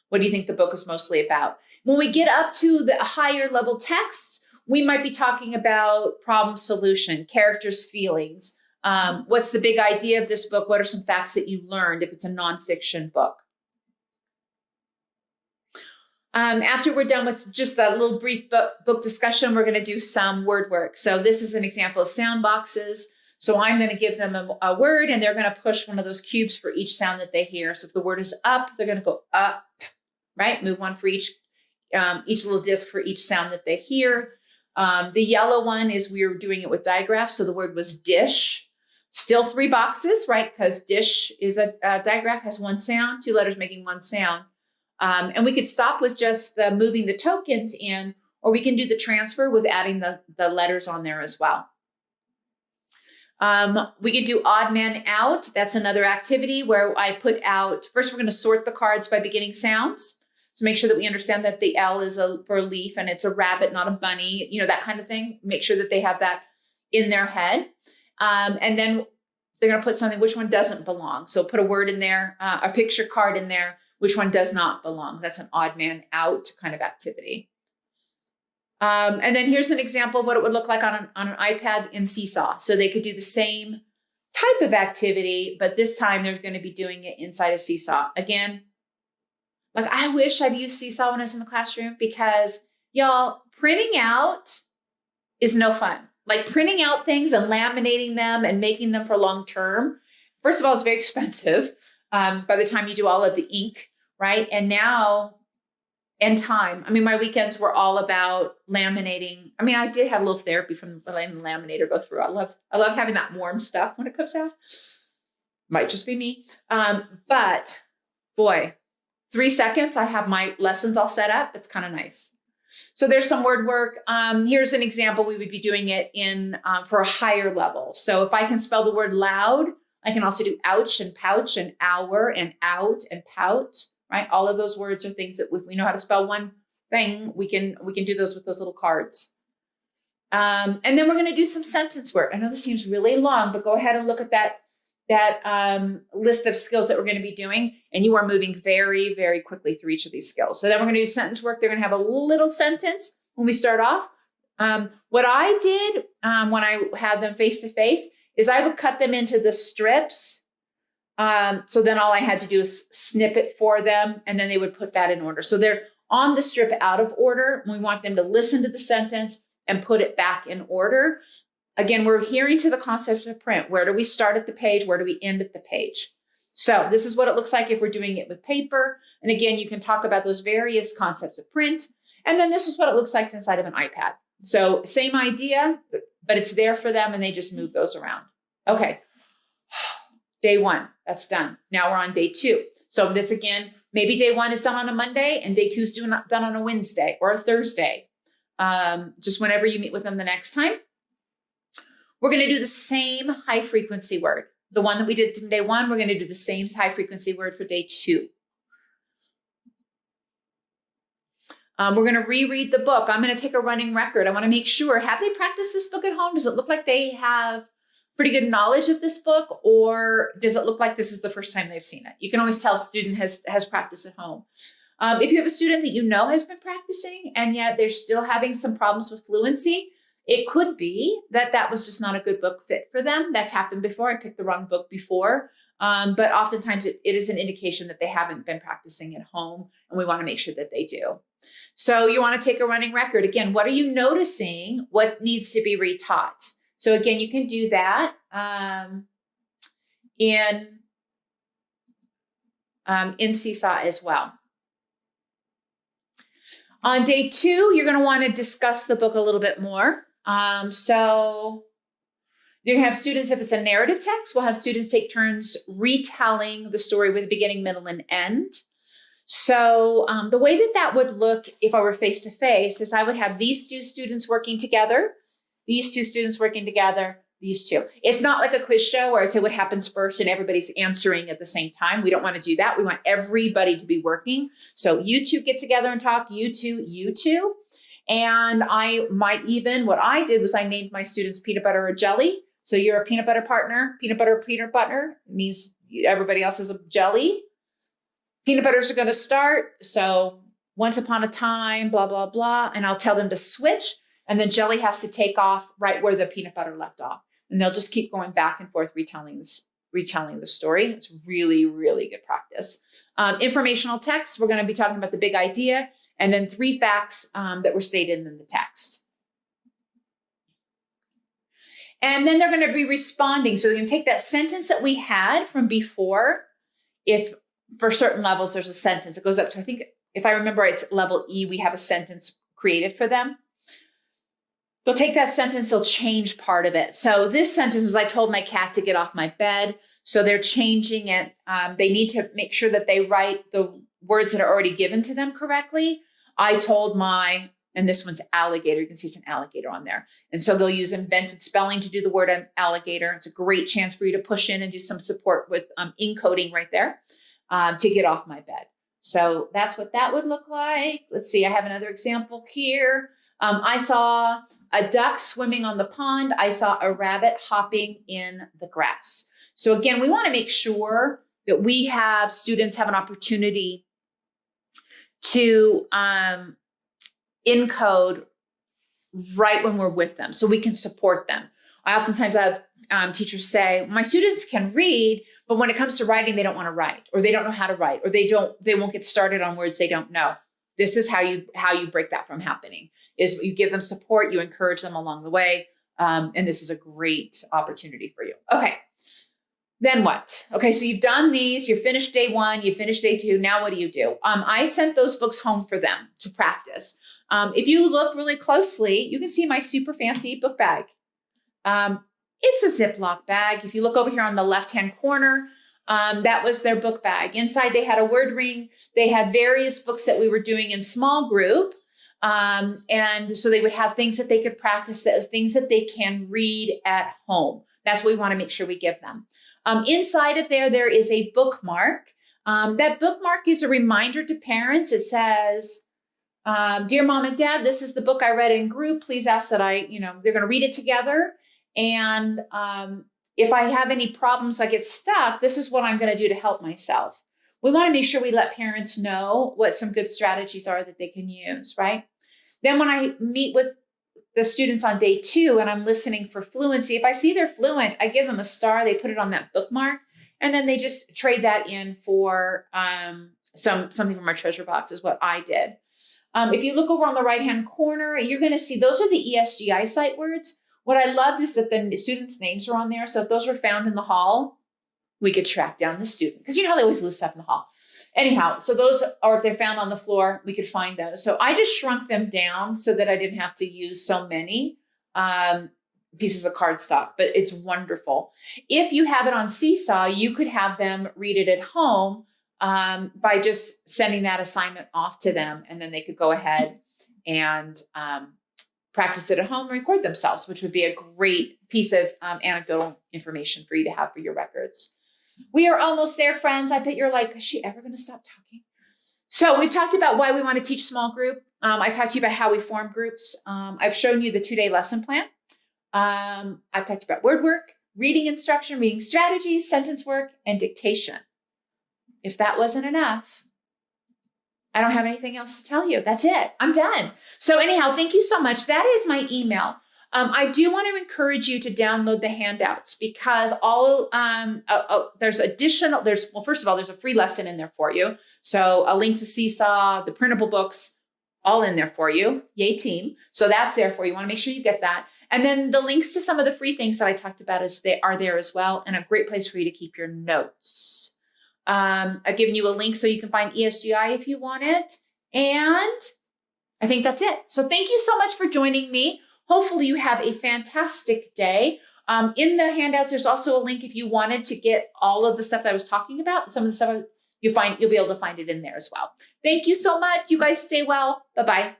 What do you think the book is mostly about? When we get up to the higher level texts, we might be talking about problem solution, characters' feelings. What's the big idea of this book? What are some facts that you learned if it's a nonfiction book? After we're done with just that little brief book discussion, we're going to do some word work. So this is an example of sound boxes. So I'm going to give them a word, and they're going to push one of those cubes for each sound that they hear. So if the word is up, they're going to go up, right? Move one for each little disc for each sound that they hear. The yellow one is we were doing it with digraphs. So the word was dish. Still 3 boxes, right? Because dish is a digraph, has 1 sound, 2 letters making 1 sound. And we could stop with just the moving the tokens in, or we can do the transfer with adding the letters on there as well. We could do odd man out. That's another activity where I put out, first we're going to sort the cards by beginning sounds. So make sure that we understand that the L is for a leaf and it's a rabbit, not a bunny, that kind of thing. Make sure that they have that in their head. And then they're going to put something, which one doesn't belong. So put a word in there, a picture card in there, which one does not belong. That's an odd man out kind of activity. And then here's an example of what it would look like on an iPad in Seesaw. So they could do the same type of activity, but this time they're going to be doing it inside a Seesaw. Again, like I wish I'd used Seesaw when I was in the classroom because y'all, printing out is no fun. Like printing out things and laminating them and making them for long term. First of all, it's very expensive by the time you do all of the ink, right? And now, and time. I mean, my weekends were all about laminating. I mean, I did have a little therapy from letting the laminator go through. I love having that warm stuff when it comes out. Might just be me. But boy, 3 seconds, I have my lessons all set up. It's kind of nice. So there's some word work. Here's an example. We would be doing it in for a higher level. So if I can spell the word loud, I can also do ouch and pouch and hour and out and pout. Right? All of those words are things that if we know how to spell one thing, we can do those with those little cards. And then we're going to do some sentence work. I know this seems really long, but go ahead and look at that list of skills that we're going to be doing. And you are moving very, very quickly through each of these skills. So then we're going to do sentence work. They're going to have a little sentence when we start off. What I did when I had them face to face is I would cut them into the strips. So then all I had to do is snip it for them, and then they would put that in order. So they're on the strip out of order. We want them to listen to the sentence and put it back in order. Again, we're adhering to the concept of print. Where do we start at the page? Where do we end at the page? So this is what it looks like if we're doing it with paper. And again, you can talk about those various concepts of print. And then this is what it looks like inside of an iPad. So same idea, but it's there for them and they just move those around. Okay. Day 1, that's done. Now we're on day 2. So this again, maybe day 1 is done on a Monday and day 2 is done on a Wednesday or a Thursday. Just whenever you meet with them the next time. We're going to do the same high frequency word. The one that we did from day 1, we're going to do the same high frequency word for day 2. We're going to reread the book. I'm going to take a running record. I want to make sure, have they practiced this book at home? Does it look like they have pretty good knowledge of this book, or does it look like this is the first time they've seen it? You can always tell a student has practiced at home. If you have a student that you know has been practicing and yet they're still having some problems with fluency, it could be that was just not a good book fit for them. That's happened before. I picked the wrong book before. But oftentimes it is an indication that they haven't been practicing at home, and we want to make sure that they do. So you want to take a running record. Again, what are you noticing? What needs to be retaught? So again, you can do that in Seesaw as well. On day 2, you're going to want to discuss the book a little bit more. So you're going to have students, if it's a narrative text, we'll have students take turns retelling the story with a beginning, middle, and end. So the way that would look if I were face-to-face is I would have these 2 students working together, these 2 students working together, these 2. It's not like a quiz show where I'd say what happens first and everybody's answering at the same time. We don't want to do that. We want everybody to be working. So you 2 get together and talk, you 2. And I might even, what I did was I named my students peanut butter or jelly. So you're a peanut butter partner. Peanut butter means everybody else is a jelly. Peanut butters are going to start. So once upon a time, blah, blah, blah. And I'll tell them to switch. And then jelly has to take off right where the peanut butter left off. And they'll just keep going back and forth retelling the story. It's really, really good practice. Informational text, we're going to be talking about the big idea, and then 3 facts that were stated in the text. And then they're going to be responding. So they're going to take that sentence that we had from before. If for certain levels, there's a sentence. It goes up to, I think, if I remember right, it's level E, we have a sentence created for them. They'll take that sentence, they'll change part of it. So this sentence was, I told my cat to get off my bed. So they're changing it. They need to make sure that they write the words that are already given to them correctly. I told my, and this one's alligator. You can see it's an alligator on there. And so they'll use invented spelling to do the word alligator. It's a great chance for you to push in and do some support with encoding right there to get off my bed. So that's what that would look like. Let's see, I have another example here. I saw a duck swimming on the pond. I saw a rabbit hopping in the grass. So again, we want to make sure that we have students have an opportunity to encode right when we're with them so we can support them. I oftentimes have teachers say, my students can read, but when it comes to writing, they don't want to write, or they don't know how to write, or they won't get started on words they don't know. This is how you break that from happening, is you give them support, you encourage them along the way. And this is a great opportunity for you. Okay. Then what? Okay. So you've done these, you finished day 1, you finished day 2. Now what do? I sent those books home for them to practice. If you look really closely, you can see my super fancy book bag. It's a Ziploc bag. If you look over here on the left-hand corner, that was their book bag. Inside, they had a word ring. They had various books that we were doing in small group. And so they would have things that they could practice, things that they can read at home. That's what we want to make sure we give them. Inside of there is a bookmark. That bookmark is a reminder to parents. It says, dear mom and dad, this is the book I read in group. Please ask that they're going to read it together. And if I have any problems, I get stuck, this is what I'm going to do to help myself. We want to make sure we let parents know what some good strategies are that they can use, right? Then when I meet with the students on day 2 and I'm listening for fluency, if I see they're fluent, I give them a star, they put it on that bookmark, and then they just trade that in for something from our treasure box is what I did. If you look over on the right-hand corner, you're going to see those are the ESG eyesight words. What I loved is that the students' names are on there. So if those were found in the hall, we could track down the student, because you know how they always lose stuff in the hall. Anyhow, so those, or if they're found on the floor, we could find those. So I just shrunk them down so that I didn't have to use so many. pieces of cardstock, but it's wonderful. If you have it on Seesaw, you could have them read it at home by just sending that assignment off to them, and then they could go ahead and practice it at home and record themselves, which would be a great piece of anecdotal information for you to have for your records. We are almost there, friends. I bet you're like, is she ever going to stop talking? So we've talked about why we want to teach small group. I talked to you about how we form groups. I've shown you the 2-day lesson plan. I've talked about word work, reading instruction, reading strategies, sentence work, and dictation. If that wasn't enough, I don't have anything else to tell you. That's it. I'm done. So anyhow, thank you so much. That is my email. I do want to encourage you to download the handouts because there's well, first of all, there's a free lesson in there for you. So a link to Seesaw, the printable books, all in there for you. Yay team. So that's there for you. You want to make sure you get that. And then the links to some of the free things that I talked about are there as well. And a great place for you to keep your notes. I've given you a link so you can find ESGI if you want it. And I think that's it. So thank you so much for joining me. Hopefully you have a fantastic day. In the handouts, there's also a link if you wanted to get all of the stuff that I was talking about. Some of the stuff you'll be able to find it in there as well. Thank you so much. You guys stay well. Bye-bye.